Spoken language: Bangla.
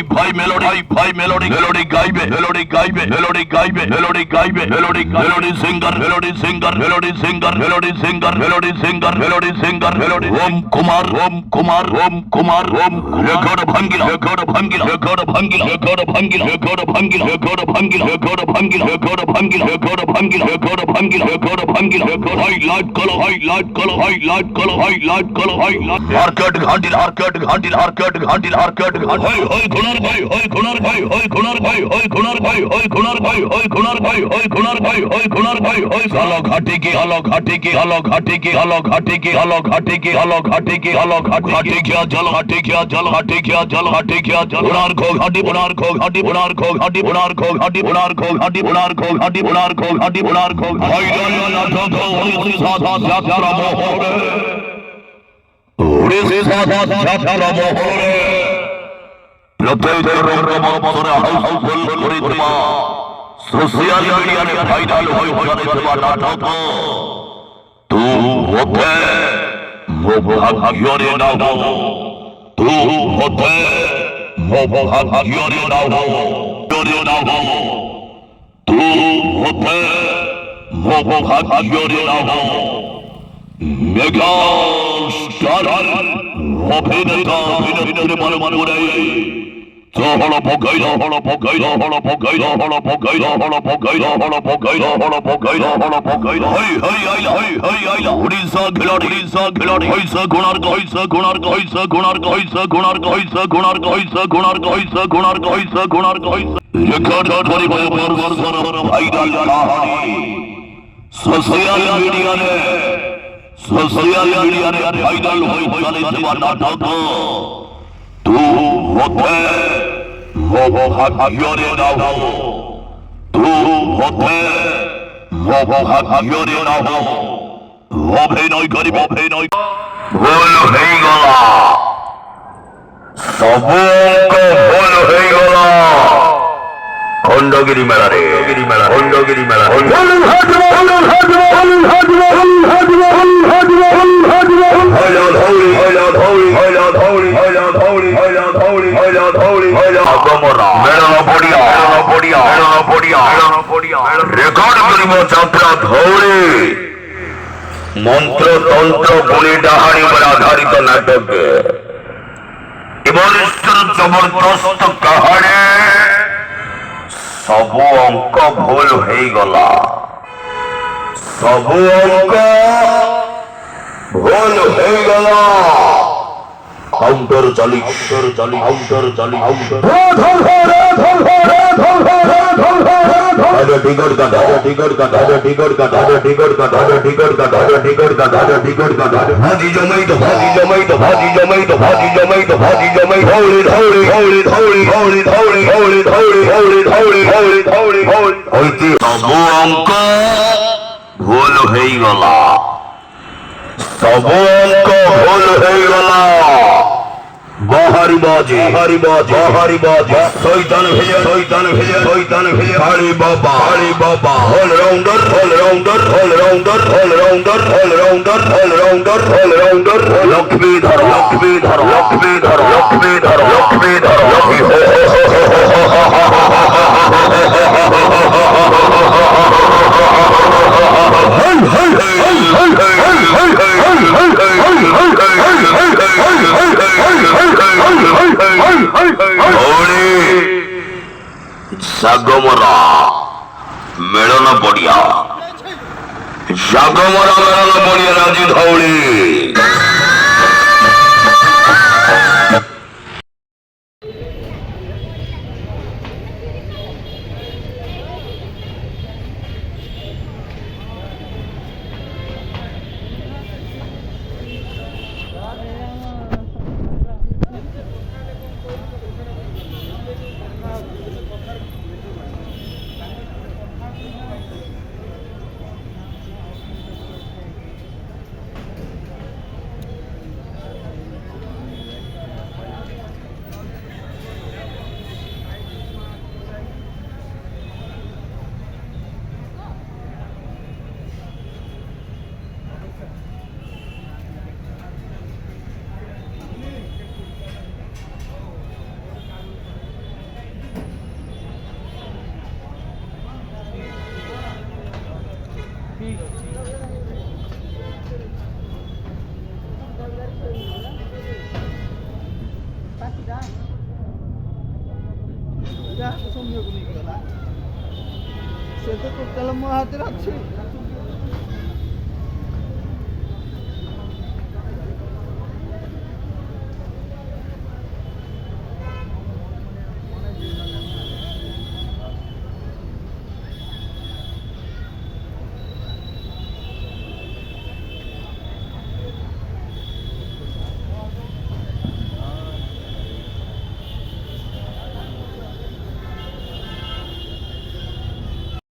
ভাই মেলোডি গাইবে মেলোডি সিঙ্গার ওম কুমার রেকর্ড ভাঙ্গিলা হাইলাইট করো হারকাট ঘান্টিল হয় ঘোনার ভাই আলো ঘাটি কি আলো ঘাটি কি জল ওনার খো ঘাটি হয় যাত্রা মোহরে সোশিয়াল মিডিয়ায় ভাইরাল হয়ে যাবে নাটক তু হতে ভাগ্যরে নাও তু হতে ভাগ্যরে নাও তু হতে ভাগ্যরে নাও মেগা স্টার অভিনেতা মনে হলো পকাইলো উড়িষ্যা খিলাড়ি হইছে গুণার রেকর্ড ভাইরাল কাহিনী সোশিয়াল মিডিয়ায় ভাইরাল হয়ে চলেছে নাটক তু হতে ভাগ্যরে নাও তু হতে ভাগ্যরে নাও অভিনয় ভুল হয়ে গেল সবক ভুল হয়ে গেল খণ্ডগিরি মেলা রেকর্ড করিব যাত্রা ধৌড়ে মন্ত্র তন্ত্র বলি ডাহারি উপর আধারিত নাটক এবং জবরদস্ত কাহারে সবু অঙ্ক ভুল হয়ে গলা কাউন্টার চালি টিকট কাটা ভাজি জমাই সবু অঙ্ক ভুল হয়ে গলা বাহারি বাজে শয়তান ভেজে আরে বাবা অল রাউন্ডার লক্ষ্মী ধর সাগমরা মেলন পড়িয়া রাজি ধৌড়ি ঠিক আছে যা তো সময় গুলি গেলা সে তো টোটাল মো হাতে আছে